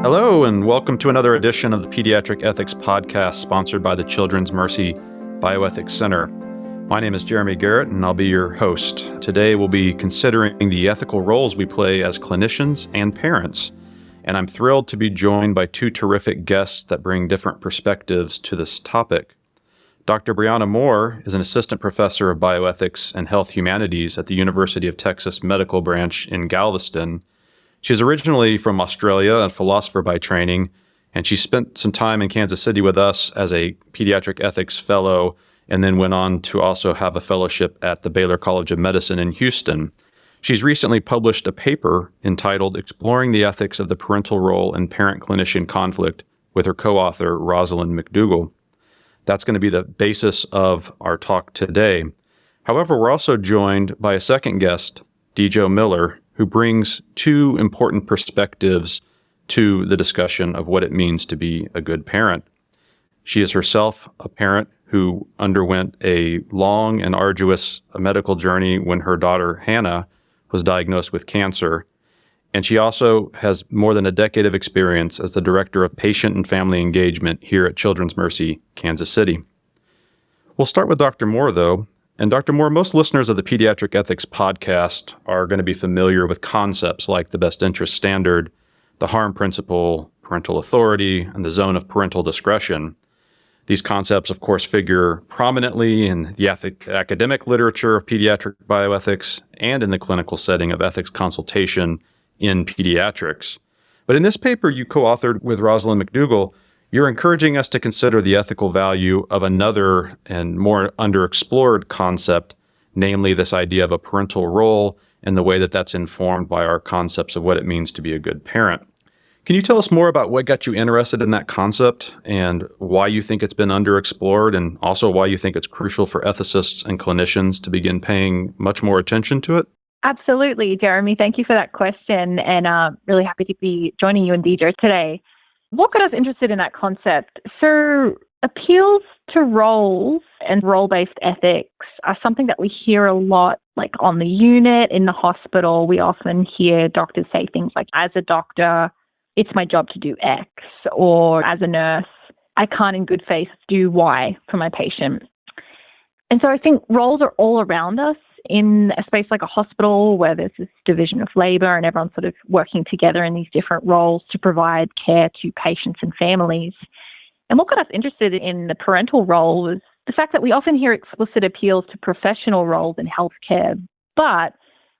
Hello, and welcome to another edition of the Pediatric Ethics Podcast, sponsored by the Children's Mercy Bioethics Center. My name is Jeremy Garrett, and I'll be your host. Today, we'll be considering the ethical roles we play as clinicians and parents. And I'm thrilled to be joined by two terrific guests that bring different perspectives to this topic. Dr. Brianna Moore is an assistant professor of bioethics and health humanities at the University of Texas Medical Branch in Galveston. She's originally from Australia, a philosopher by training, and she spent some time in Kansas City with us as a pediatric ethics fellow, and then went on to also have a fellowship at the Baylor College of Medicine in Houston. She's recently published a paper entitled Exploring the Ethics of the Parental Role in Parent-Clinician Conflict with her co-author, Rosalind McDougall. That's going to be the basis of our talk today. However, we're also joined by a second guest, Dejo Miller, who brings two important perspectives to the discussion of what it means to be a good parent. She is herself a parent who underwent a long and arduous medical journey when her daughter, Hannah, was diagnosed with cancer. And she also has more than a decade of experience as the Director of Patient and Family Engagement here at Children's Mercy, Kansas City. We'll start with Dr. Moore, though. And Dr. Moore, most listeners of the Pediatric Ethics Podcast are going to be familiar with concepts like the best interest standard, the harm principle, parental authority, and the zone of parental discretion. These concepts, of course, figure prominently in the academic literature of pediatric bioethics and in the clinical setting of ethics consultation in pediatrics. But in this paper you co-authored with Rosalind McDougall, you're encouraging us to consider the ethical value of another and more underexplored concept, namely this idea of a parental role and the way that that's informed by our concepts of what it means to be a good parent. Can you tell us more about what got you interested in that concept and why you think it's been underexplored, and also why you think it's crucial for ethicists and clinicians to begin paying much more attention to it? Absolutely, Jeremy. Thank you for that question, and really happy to be joining you and Dejo today. What got us interested in that concept? So appeals to roles and role-based ethics are something that we hear a lot, like on the unit, in the hospital. We often hear doctors say things like, as a doctor, it's my job to do X, or as a nurse, I can't in good faith do Y for my patient. And so I think roles are all around us in a space like a hospital where there's this division of labor and everyone's sort of working together in these different roles to provide care to patients and families. And what got us interested in the parental role was the fact that we often hear explicit appeals to professional roles in healthcare, but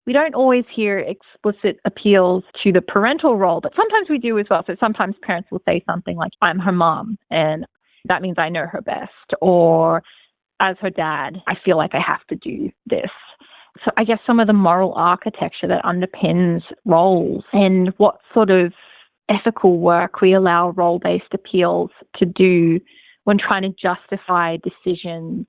we don't always hear explicit appeals to the parental role, but sometimes we do as well. So sometimes parents will say something like, I'm her mom, and that means I know her best, or as her dad, I feel like I have to do this. So I guess some of the moral architecture that underpins roles and what sort of ethical work we allow role-based appeals to do when trying to justify decisions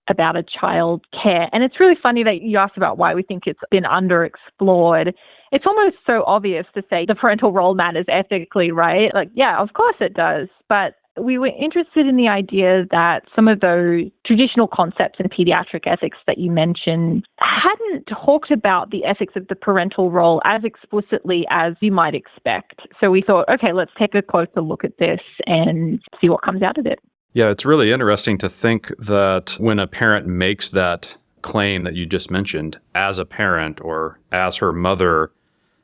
about a child care. And it's really funny that you asked about why we think it's been underexplored. It's almost so obvious to say the parental role matters ethically, right? Like, yeah, of course it does. But we were interested in the idea that some of those traditional concepts in pediatric ethics that you mentioned hadn't talked about the ethics of the parental role as explicitly as you might expect. So we thought, okay, let's take a closer look at this and see what comes out of it. Yeah, it's really interesting to think that when a parent makes that claim that you just mentioned, as a parent or as her mother,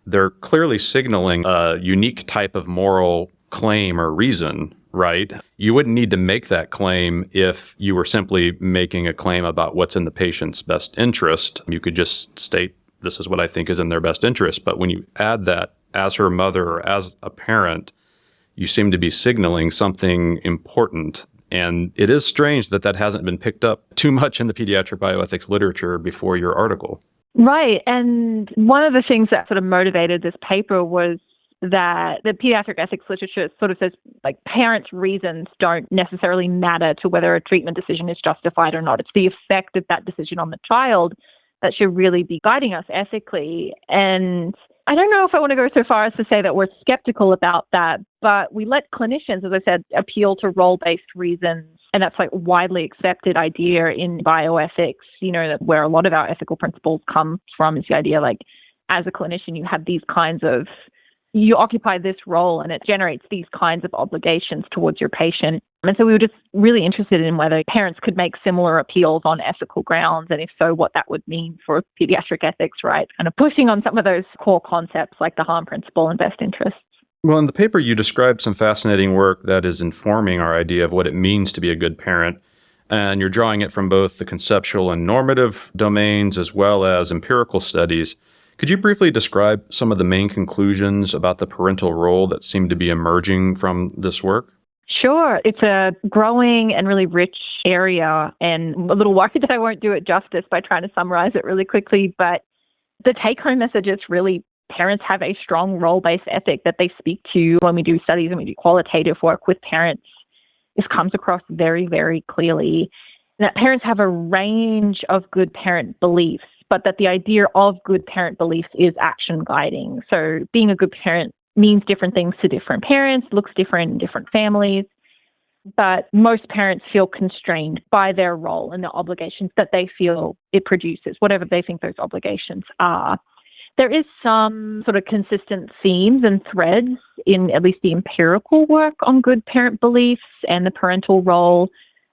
they're clearly signaling a unique type of moral claim or reason, right? You wouldn't need to make that claim if you were simply making a claim about what's in the patient's best interest. You could just state, this is what I think is in their best interest. But when you add that as her mother or as a parent, you seem to be signaling something important. And it is strange that that hasn't been picked up too much in the pediatric bioethics literature before your article. Right. And one of the things that sort of motivated this paper was that the pediatric ethics literature sort of says, like, parents' reasons don't necessarily matter to whether a treatment decision is justified or not. It's the effect of that decision on the child that should really be guiding us ethically. And I don't know if I want to go so far as to say that we're skeptical about that, but we let clinicians, as I said, appeal to role-based reasons. And that's like a widely accepted idea in bioethics, you know, that where a lot of our ethical principles come from is the idea, like, as a clinician, you have these kinds of you occupy this role and it generates these kinds of obligations towards your patient. And so we were just really interested in whether parents could make similar appeals on ethical grounds, and if so, what that would mean for pediatric ethics, right? Kind of pushing on some of those core concepts like the harm principle and best interests. Well, in the paper, you described some fascinating work that is informing our idea of what it means to be a good parent. And you're drawing it from both the conceptual and normative domains as well as empirical studies. Could you briefly describe some of the main conclusions about the parental role that seem to be emerging from this work? Sure. It's a growing and really rich area, and a little worried that I won't do it justice by trying to summarize it really quickly. But the take-home message is really parents have a strong role-based ethic that they speak to when we do studies and we do qualitative work with parents. This comes across very, very clearly that parents have a range of good parent beliefs, but that the idea of good parent beliefs is action guiding. So being a good parent means different things to different parents, looks different in different families, but most parents feel constrained by their role and the obligations that they feel it produces, whatever they think those obligations are. There is some sort of consistent themes and threads in at least the empirical work on good parent beliefs and the parental role.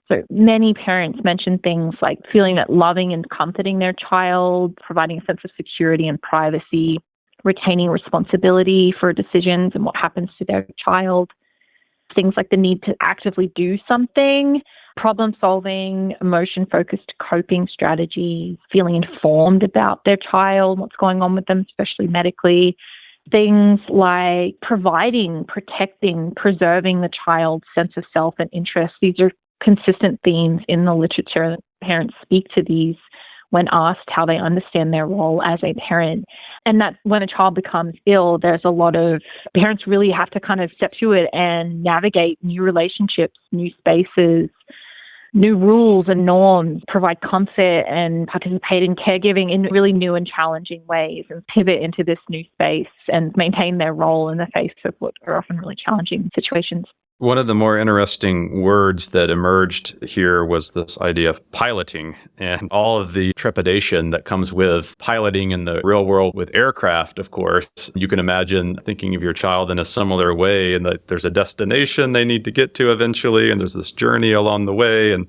So many parents mention things like feeling that loving and comforting their child, providing a sense of security and privacy, retaining responsibility for decisions and what happens to their child. Things like the need to actively do something, problem solving, emotion focused coping strategies, feeling informed about their child, what's going on with them, especially medically. Things like providing, protecting, preserving the child's sense of self and interest. These are consistent themes in the literature that parents speak to these when asked how they understand their role as a parent. And that when a child becomes ill, there's a lot of parents really have to kind of step through it and navigate new relationships, new spaces, new rules and norms, provide comfort and participate in caregiving in really new and challenging ways, and pivot into this new space and maintain their role in the face of what are often really challenging situations. One of the more interesting words that emerged here was this idea of piloting and all of the trepidation that comes with piloting in the real world with aircraft, of course. You can imagine thinking of your child in a similar way, and that there's a destination they need to get to eventually, and there's this journey along the way, and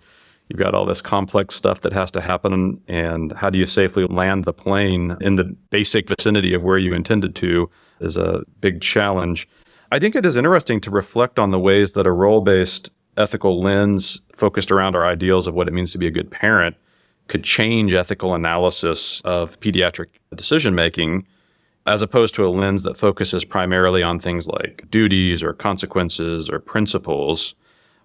you've got all this complex stuff that has to happen, and how do you safely land the plane in the basic vicinity of where you intended to is a big challenge. I think it is interesting to reflect on the ways that a role-based ethical lens focused around our ideals of what it means to be a good parent could change ethical analysis of pediatric decision-making, as opposed to a lens that focuses primarily on things like duties or consequences or principles.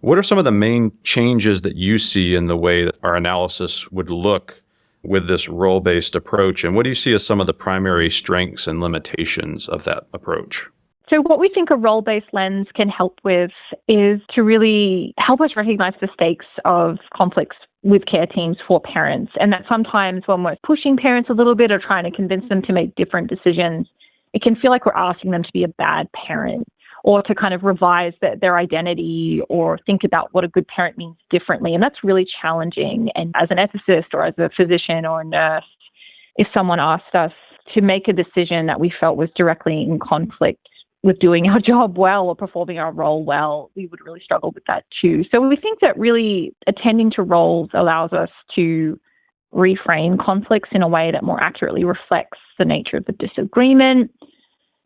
What are some of the main changes that you see in the way that our analysis would look with this role-based approach? And what do you see as some of the primary strengths and limitations of that approach? So what we think a role-based lens can help with is to really help us recognize the stakes of conflicts with care teams for parents. And that sometimes when we're pushing parents a little bit or trying to convince them to make different decisions, it can feel like we're asking them to be a bad parent or to kind of revise their identity or think about what a good parent means differently. And that's really challenging. And as an ethicist or as a physician or a nurse, if someone asked us to make a decision that we felt was directly in conflict with doing our job well or performing our role well, we would really struggle with that too. So we think that really attending to roles allows us to reframe conflicts in a way that more accurately reflects the nature of the disagreement.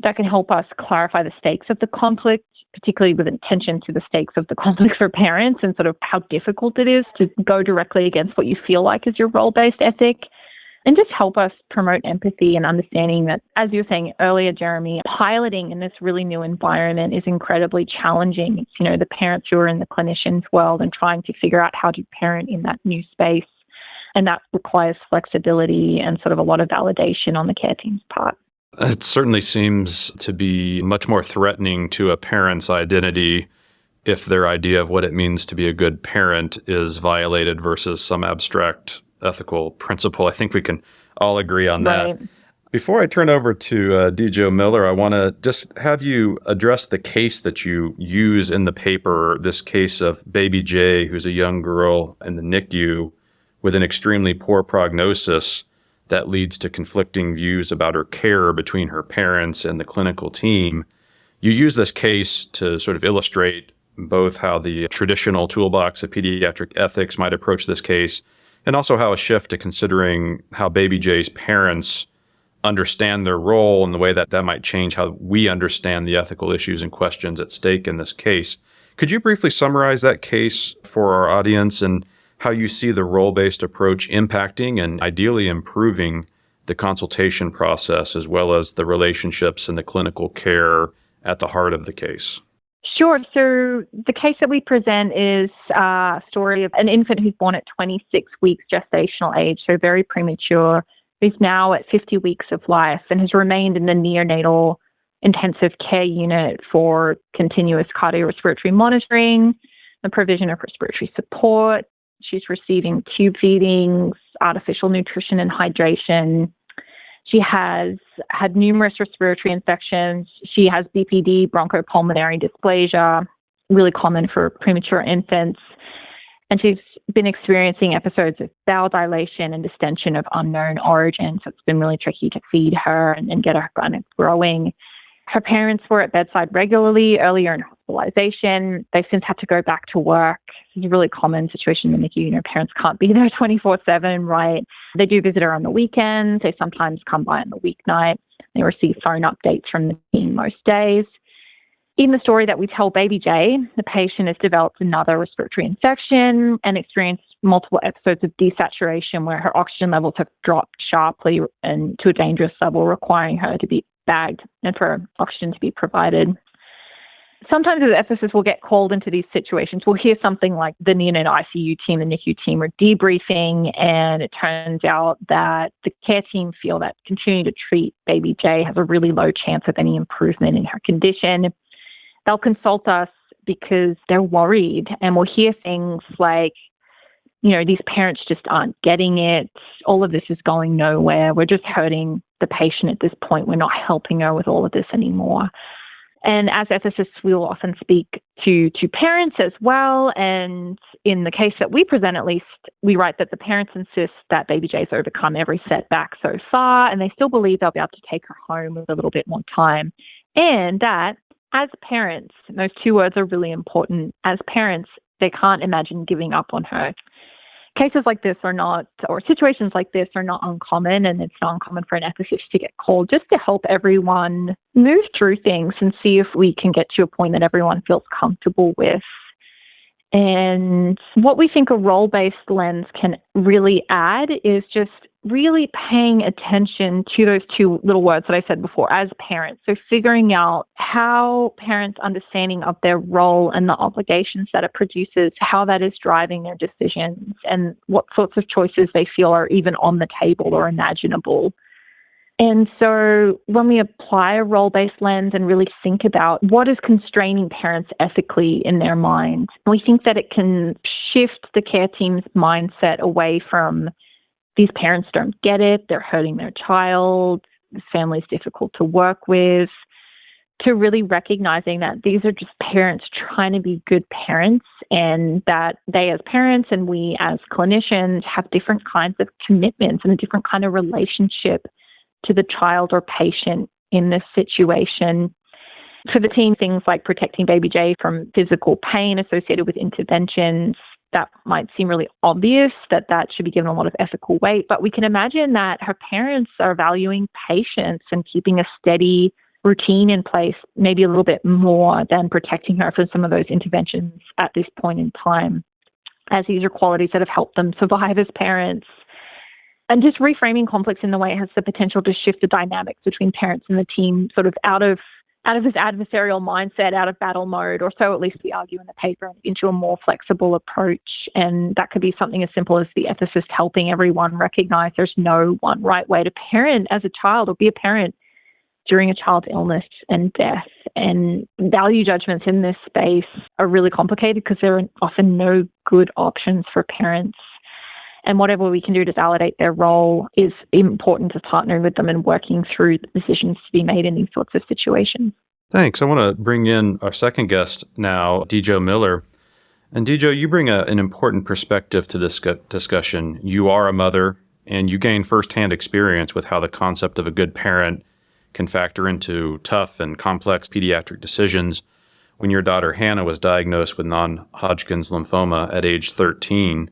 That can help us clarify the stakes of the conflict, particularly with attention to the stakes of the conflict for parents and sort of how difficult it is to go directly against what you feel like is your role-based ethic. And just help us promote empathy and understanding that, as you were saying earlier, Jeremy, piloting in this really new environment is incredibly challenging. It's, the parents who are in the clinicians world and trying to figure out how to parent in that new space. And that requires flexibility and sort of a lot of validation on the care team's part. It certainly seems to be much more threatening to a parent's identity if their idea of what it means to be a good parent is violated versus some abstract ethical principle. I think we can all agree on that. Right. Before I turn over to DJ Miller, I want to just have you address the case that you use in the paper, this case of baby J, who's a young girl in the NICU with an extremely poor prognosis that leads to conflicting views about her care between her parents and the clinical team. You use this case to sort of illustrate both how the traditional toolbox of pediatric ethics might approach this case, and also how a shift to considering how Baby J's parents understand their role and the way that that might change how we understand the ethical issues and questions at stake in this case. Could you briefly summarize that case for our audience and how you see the role-based approach impacting and ideally improving the consultation process as well as the relationships and the clinical care at the heart of the case? Sure. So the case that we present is a story of an infant who's born at 26 weeks gestational age, so very premature, who's now at 50 weeks of life and has remained in the neonatal intensive care unit for continuous cardiorespiratory monitoring, the provision of respiratory support. She's receiving tube feedings, artificial nutrition and hydration. She has had numerous respiratory infections. She has BPD, bronchopulmonary dysplasia, really common for premature infants. And she's been experiencing episodes of bowel dilation and distension of unknown origin. So it's been really tricky to feed her and get her growing. Her parents were at bedside regularly earlier in hospitalization. They've since had to go back to work. It's a really common situation in the NICU. Parents can't be there 24/7, right? They do visit her on the weekends. They sometimes come by on the weeknight. They receive phone updates from the team most days. In the story that we tell Baby J, the patient has developed another respiratory infection and experienced multiple episodes of desaturation where her oxygen levels have dropped sharply and to a dangerous level, requiring her to be bagged and for oxygen to be provided. Sometimes as ethicists will get called into these situations, we'll hear something like the neonatal ICU team, the NICU team are debriefing, and it turns out that the care team feel that continuing to treat Baby J has a really low chance of any improvement in her condition. They'll consult us because they're worried, and we'll hear things like, these parents just aren't getting it. All of this is going nowhere. We're just hurting the patient at this point. We're not helping her with all of this anymore. And as ethicists, we will often speak to parents as well. And in the case that we present, at least, we write that the parents insist that Baby J's overcome every setback so far, and they still believe they'll be able to take her home with a little bit more time. And that as parents, those two words are really important. As parents, they can't imagine giving up on her. Cases like this are not, or situations like this are not uncommon, and it's not uncommon for an ethicist to get called just to help everyone move through things and see if we can get to a point that everyone feels comfortable with. And what we think a role-based lens can really add is just really paying attention to those two little words that I said before, as parents. So figuring out how parents' understanding of their role and the obligations that it produces, how that is driving their decisions, and what sorts of choices they feel are even on the table or imaginable. And so when we apply a role-based lens and really think about what is constraining parents ethically in their mind, we think that it can shift the care team's mindset away from these parents don't get it, they're hurting their child, the family's difficult to work with, to really recognizing that these are just parents trying to be good parents, and that they as parents and we as clinicians have different kinds of commitments and a different kind of relationship to the child or patient in this situation. For the team, things like protecting Baby J from physical pain associated with interventions, that might seem really obvious that should be given a lot of ethical weight, but we can imagine that her parents are valuing patience and keeping a steady routine in place, maybe a little bit more than protecting her from some of those interventions at this point in time, as these are qualities that have helped them survive as parents. And just reframing conflicts in the way it has the potential to shift the dynamics between parents and the team sort of out of this adversarial mindset, out of battle mode, or so at least we argue in the paper, into a more flexible approach. And that could be something as simple as the ethicist helping everyone recognize there's no one right way to parent as a child or be a parent during a child's illness and death. And value judgments in this space are really complicated because there are often no good options for parents. And whatever we can do to validate their role is important as partnering with them and working through the decisions to be made in these sorts of situations. Thanks. I want to bring in our second guest now, Dejo Miller. And Dejo, you bring an important perspective to this discussion. You are a mother and you gain firsthand experience with how the concept of a good parent can factor into tough and complex pediatric decisions. When your daughter Hannah was diagnosed with non-Hodgkin's lymphoma at age 13,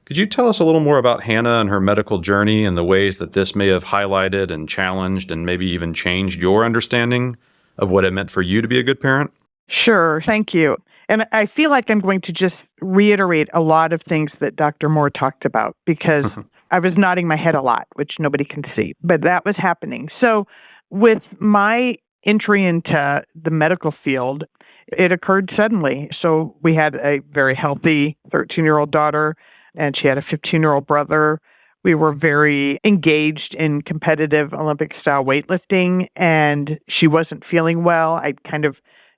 could you tell us a little more about Hannah and her medical journey and the ways that this may have highlighted and challenged and maybe even changed your understanding of what it meant for you to be a good parent? Sure. Thank you. And I feel like I'm going to just reiterate a lot of things that Dr. Moore talked about because I was nodding my head a lot, which nobody can see, but that was happening. So with my entry into the medical field, it occurred suddenly. So we had a very healthy 13-year-old daughter, and she had a 15-year-old brother. We were very engaged in competitive Olympic-style weightlifting, and she wasn't feeling well.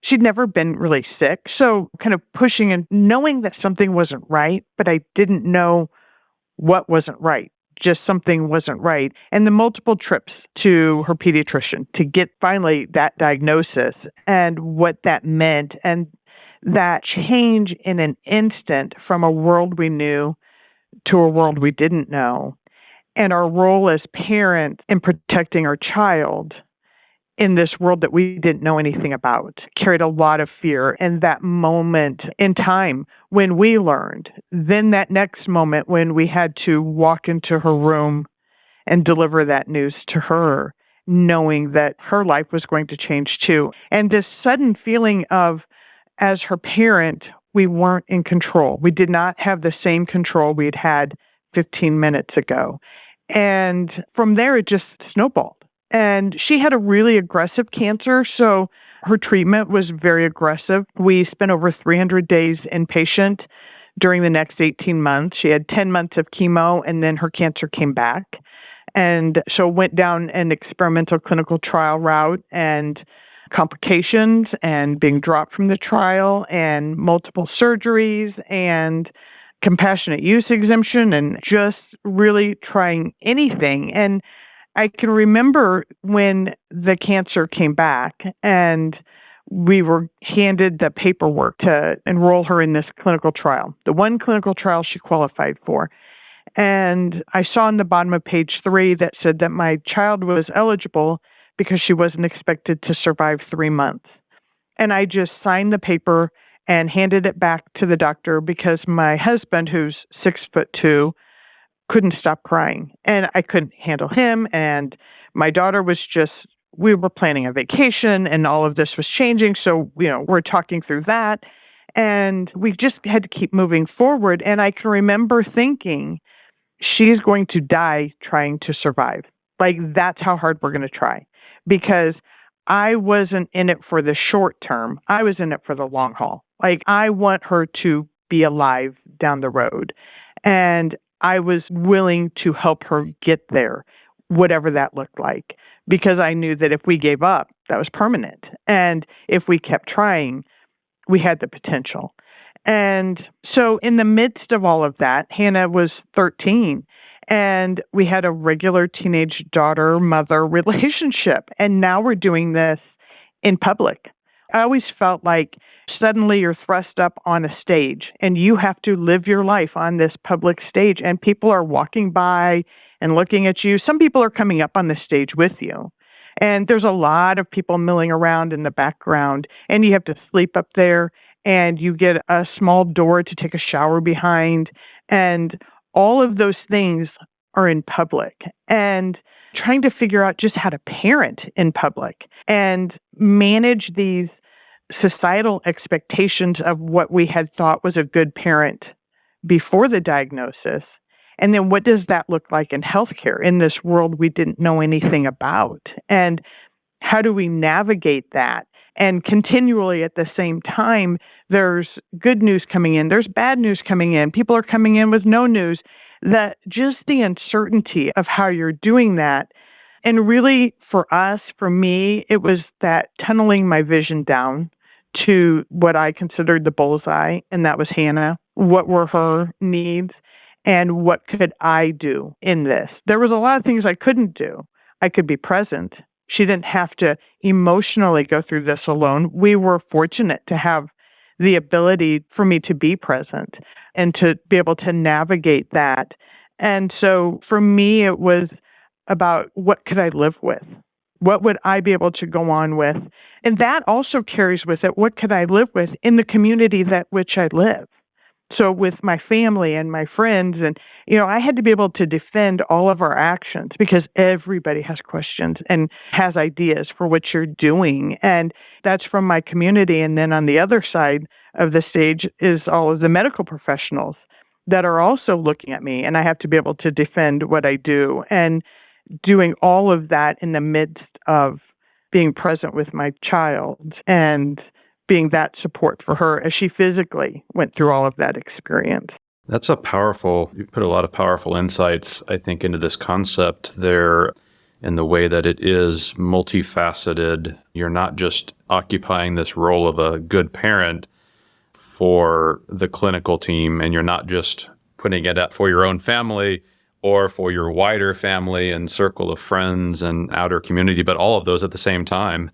She'd never been really sick. So kind of pushing and knowing that something wasn't right, but I didn't know what wasn't right. Just something wasn't right. And the multiple trips to her pediatrician to get finally that diagnosis and what that meant, and that change in an instant from a world we knew to a world we didn't know, and our role as parent in protecting our child in this world that we didn't know anything about carried a lot of fear. And that moment in time when we learned, then that next moment when we had to walk into her room and deliver that news to her, knowing that her life was going to change too. And this sudden feeling of, as her parent, we weren't in control. We did not have the same control we had had 15 minutes ago. And from there, it just snowballed. And she had a really aggressive cancer, so her treatment was very aggressive. We spent over 300 days inpatient during the next 18 months. She had 10 months of chemo, and then her cancer came back. And so went down an experimental clinical trial route, and complications and being dropped from the trial and multiple surgeries and compassionate use exemption and just really trying anything. And I can remember when the cancer came back and we were handed the paperwork to enroll her in this clinical trial, the one clinical trial she qualified for. And I saw on the bottom of page 3 that said that my child was eligible because she wasn't expected to survive 3 months. And I just signed the paper and handed it back to the doctor because my husband, who's 6'2", couldn't stop crying. And I couldn't handle him. And my daughter was we were planning a vacation and all of this was changing. So, we're talking through that. And we just had to keep moving forward. And I can remember thinking, she's going to die trying to survive. Like, that's how hard we're going to try. Because I wasn't in it for the short term. I was in it for the long haul. Like, I want her to be alive down the road. And I was willing to help her get there, whatever that looked like, because I knew that if we gave up, that was permanent. And if we kept trying, we had the potential. And so in the midst of all of that, Hannah was 13, and we had a regular teenage daughter-mother relationship. And now we're doing this in public. I always felt like suddenly you're thrust up on a stage and you have to live your life on this public stage, and people are walking by and looking at you. Some people are coming up on the stage with you. And there's a lot of people milling around in the background, and you have to sleep up there, and you get a small door to take a shower behind. And all of those things are in public. And trying to figure out just how to parent in public and manage these societal expectations of what we had thought was a good parent before the diagnosis. And then what does that look like in healthcare in this world we didn't know anything about? And how do we navigate that? And continually at the same time, there's good news coming in, there's bad news coming in, people are coming in with no news. That just the uncertainty of how you're doing that. And really for us, for me, it was that tunneling my vision down to what I considered the bullseye, and that was Hannah. What were her needs? And what could I do in this? There was a lot of things I couldn't do. I could be present. She didn't have to emotionally go through this alone. We were fortunate to have the ability for me to be present and to be able to navigate that And so for me, it was about what could I live with? What would I be able to go on with? And that also carries with it, what could I live with in the community that which I live? So with my family and my friends, and, I had to be able to defend all of our actions because everybody has questions and has ideas for what you're doing. And that's from my community. And then on the other side of the stage is all of the medical professionals that are also looking at me. And I have to be able to defend what I do. And doing all of that in the midst of being present with my child and being that support for her as she physically went through all of that experience. You put a lot of powerful insights, I think, into this concept there in the way that it is multifaceted. You're not just occupying this role of a good parent for the clinical team, and you're not just putting it up for your own family or for your wider family and circle of friends and outer community, but all of those at the same time.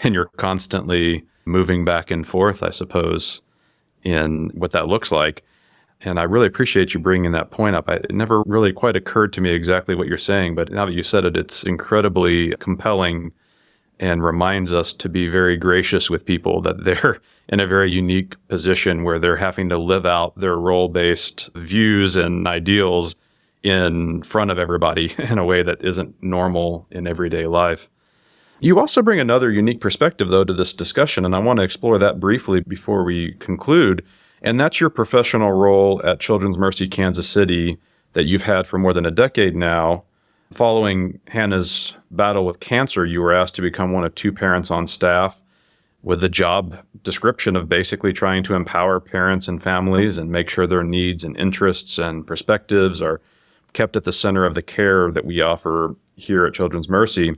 And you're constantly moving back and forth, I suppose, in what that looks like. And I really appreciate you bringing that point up. It never really quite occurred to me exactly what you're saying, but now that you said it, it's incredibly compelling and reminds us to be very gracious with people, that they're in a very unique position where they're having to live out their role-based views and ideals in front of everybody in a way that isn't normal in everyday life. You also bring another unique perspective, though, to this discussion, and I want to explore that briefly before we conclude, and that's your professional role at Children's Mercy Kansas City that you've had for more than a decade now. Following Hannah's battle with cancer, you were asked to become one of 2 parents on staff with the job description of basically trying to empower parents and families and make sure their needs and interests and perspectives are kept at the center of the care that we offer here at Children's Mercy.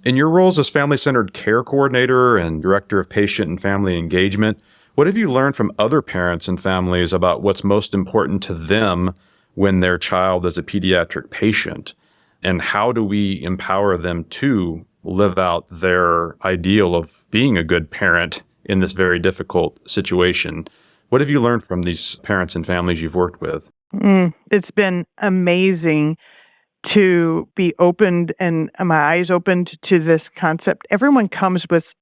In your roles as family-centered care coordinator and director of patient and family engagement, what have you learned from other parents and families about what's most important to them when their child is a pediatric patient? And how do we empower them to live out their ideal of being a good parent in this very difficult situation? What have you learned from these parents and families you've worked with? It's been amazing to be opened and my eyes opened to this concept. Everyone comes with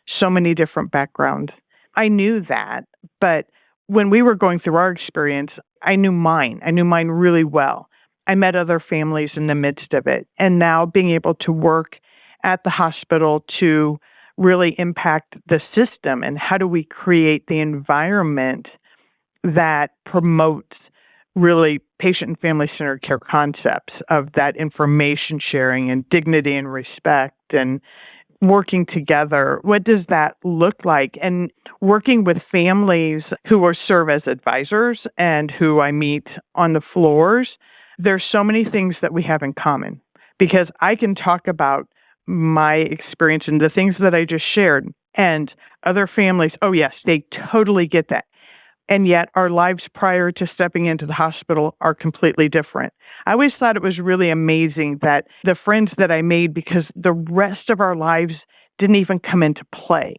so many different backgrounds. I knew that, but when we were going through our experience, I knew mine. I knew mine really well. I met other families in the midst of it. And now being able to work at the hospital to really impact the system and how do we create the environment that promotes really patient and family-centered care concepts of that information sharing and dignity and respect and working together. What does that look like? And working with families who serve as advisors and who I meet on the floors, there's so many things that we have in common because I can talk about my experience and the things that I just shared, and other families, oh yes, they totally get that. And yet our lives prior to stepping into the hospital are completely different. I always thought it was really amazing that the friends that I made, because the rest of our lives didn't even come into play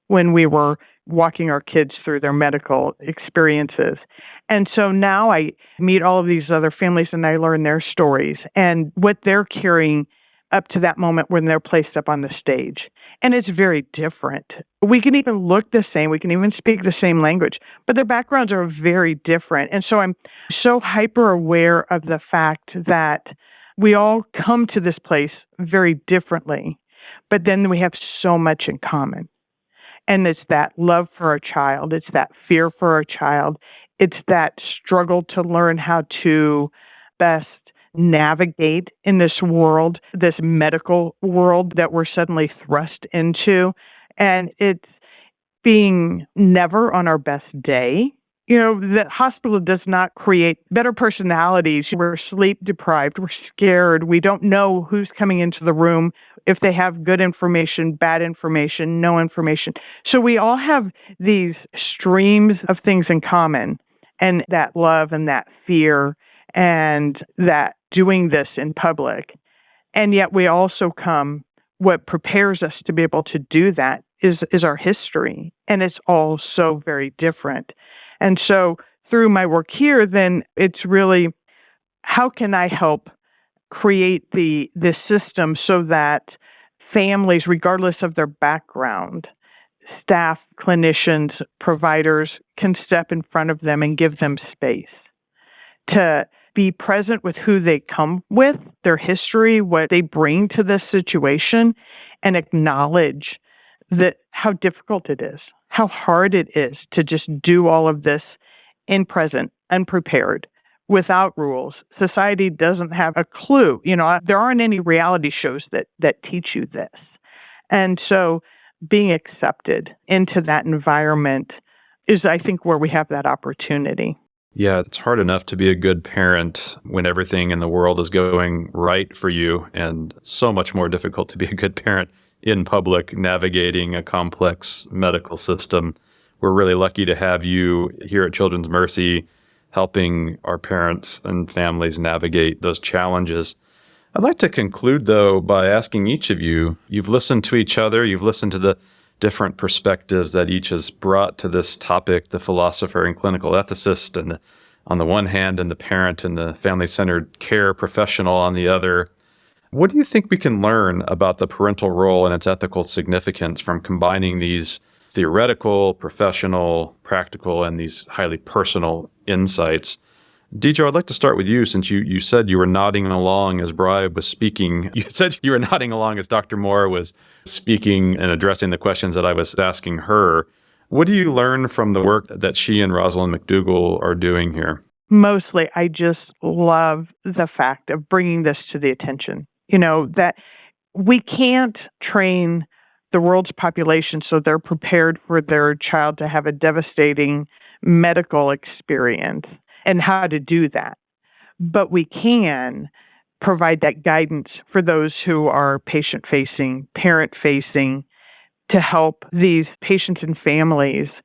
when we were walking our kids through their medical experiences. And so now I meet all of these other families and I learn their stories and what they're carrying up to that moment when they're placed up on the stage. And it's very different. We can even look the same. We can even speak the same language, but their backgrounds are very different. And so I'm so hyper aware of the fact that we all come to this place very differently, but then we have so much in common. And it's that love for our child. It's that fear for our child. It's that struggle to learn how to best navigate in this world, this medical world that we're suddenly thrust into. And it's being never on our best day. The hospital does not create better personalities. We're sleep deprived. We're scared. We don't know who's coming into the room, if they have good information, bad information, no information. So we all have these streams of things in common, and that love and that fear and that doing this in public. And yet we also come, what prepares us to be able to do that is our history. And it's all so very different. And so through my work here, then it's really how can I help create the system so that families, regardless of their background, staff, clinicians, providers, can step in front of them and give them space to be present with who they come with, their history, what they bring to this situation, and acknowledge that how difficult it is, how hard it is to just do all of this in present, unprepared, without rules. Society doesn't have a clue. There aren't any reality shows that teach you this. And so being accepted into that environment is, I think, where we have that opportunity. Yeah, it's hard enough to be a good parent when everything in the world is going right for you, and so much more difficult to be a good parent in public, navigating a complex medical system. We're really lucky to have you here at Children's Mercy helping our parents and families navigate those challenges. I'd like to conclude, though, by asking each of you, you've listened to each other, you've listened to the different perspectives that each has brought to this topic, the philosopher and clinical ethicist and on the one hand, and the parent and the family-centered care professional on the other. What do you think we can learn about the parental role and its ethical significance from combining these theoretical, professional, practical, and these highly personal insights? Deidre, I'd like to start with you, since you said you were nodding along as Bri was speaking. You said you were nodding along as Dr. Moore was speaking and addressing the questions that I was asking her. What do you learn from the work that she and Rosalind McDougall are doing here? Mostly, I just love the fact of bringing this to the attention. That we can't train the world's population so they're prepared for their child to have a devastating medical experience and how to do that. But we can provide that guidance for those who are patient-facing, parent-facing, to help these patients and families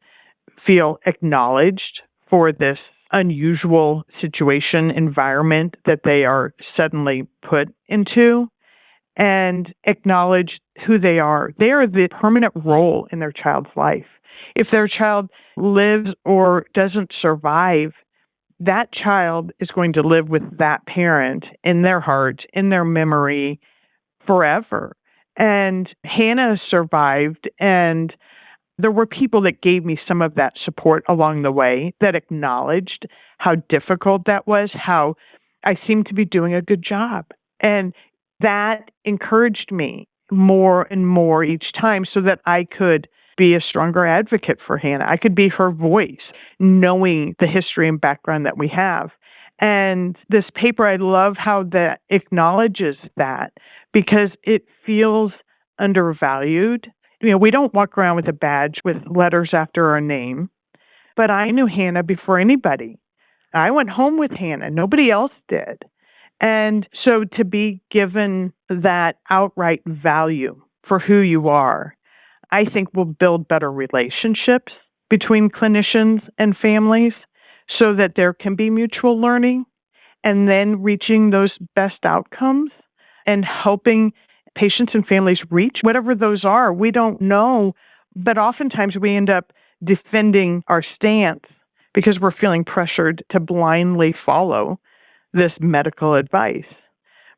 feel acknowledged for this unusual situation, environment that they are suddenly put into, and acknowledge who they are. They are the permanent role in their child's life. If their child lives or doesn't survive, that child is going to live with that parent in their heart, in their memory forever. And Hannah survived, and there were people that gave me some of that support along the way that acknowledged how difficult that was, how I seemed to be doing a good job. And that encouraged me more and more each time so that I could be a stronger advocate for Hannah. I could be her voice, knowing the history and background that we have. And this paper, I love how that acknowledges that, because it feels undervalued. We don't walk around with a badge with letters after our name, but I knew Hannah before anybody. I went home with Hannah. Nobody else did. And so to be given that outright value for who you are, I think will build better relationships between clinicians and families so that there can be mutual learning, and then reaching those best outcomes and helping patients and families reach whatever those are. We don't know, but oftentimes we end up defending our stance because we're feeling pressured to blindly follow this medical advice.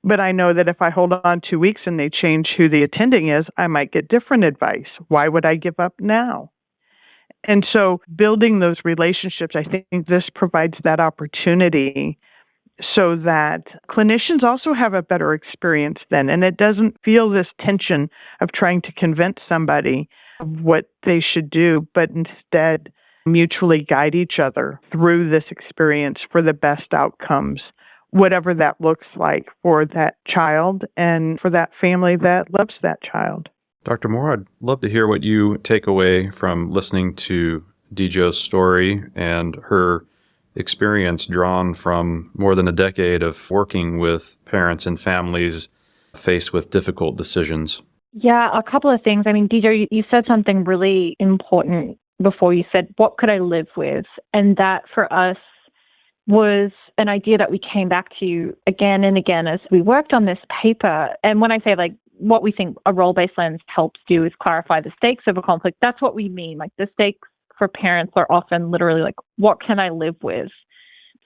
But I know that if I hold on 2 weeks and they change who the attending is, I might get different advice. Why would I give up now? And so building those relationships, I think this provides that opportunity so that clinicians also have a better experience then. And it doesn't feel this tension of trying to convince somebody of what they should do, but instead mutually guide each other through this experience for the best outcomes, whatever that looks like for that child and for that family that loves that child. Dr. Moore, I'd love to hear what you take away from listening to Deidre's story and her experience drawn from more than a decade of working with parents and families faced with difficult decisions. Yeah, a couple of things. I mean, Deidre, you said something really important before. You said, what could I live with? And that for us was an idea that we came back to again and again as we worked on this paper. And when I say what we think a role-based lens helps do is clarify the stakes of a conflict, that's what we mean. The stakes for parents are often literally what can I live with?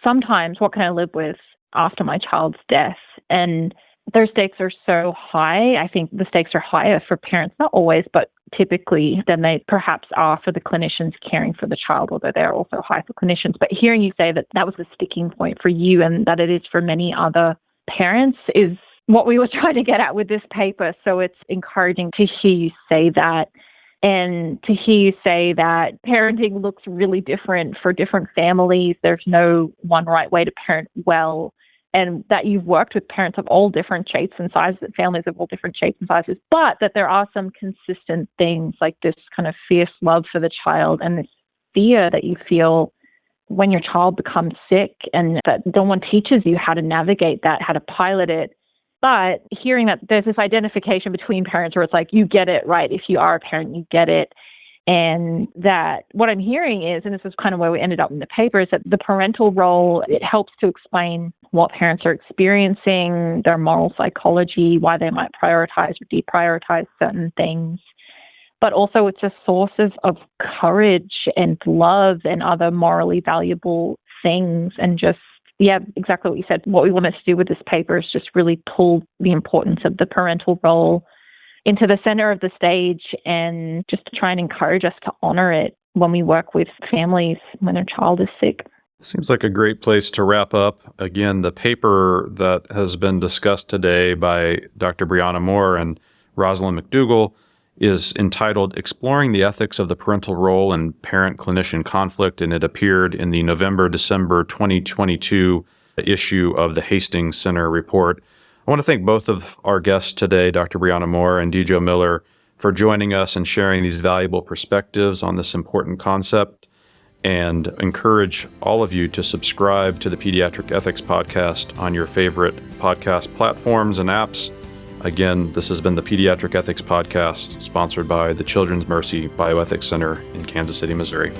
sometimes what can I live with after my child's death? And those stakes are so high. I think the stakes are higher for parents, not always, but typically than they perhaps are for the clinicians caring for the child, although they're also high for clinicians. But hearing you say that that was the sticking point for you and that it is for many other parents is what we were trying to get at with this paper. So it's encouraging to hear you say that. And to hear you say that parenting looks really different for different families. There's no one right way to parent well. And that you've worked with parents of all different shapes and sizes, families of all different shapes and sizes, but that there are some consistent things like this kind of fierce love for the child and this fear that you feel when your child becomes sick, and that no one teaches you how to navigate that, how to pilot it. But hearing that there's this identification between parents where it's like, you get it, right? If you are a parent, you get it. And that what I'm hearing is, and this is kind of where we ended up in the paper, is that the parental role, it helps to explain what parents are experiencing, their moral psychology, why they might prioritize or deprioritize certain things. But also it's just sources of courage and love and other morally valuable things. And just, yeah, exactly what you said. What we want to do with this paper is just really pull the importance of the parental role into the center of the stage and just to try and encourage us to honor it when we work with families when their child is sick. Seems like a great place to wrap up. Again, the paper that has been discussed today by Dr. Brianna Moore and Rosalind McDougall is entitled Exploring the Ethics of the Parental Role in Parent-Clinician Conflict, and it appeared in the November-December 2022 issue of the Hastings Center report. I want to thank both of our guests today, Dr. Brianna Moore and Dejo Miller, for joining us and sharing these valuable perspectives on this important concept, and encourage all of you to subscribe to the Pediatric Ethics Podcast on your favorite podcast platforms and apps. Again, this has been the Pediatric Ethics Podcast, sponsored by the Children's Mercy Bioethics Center in Kansas City, Missouri.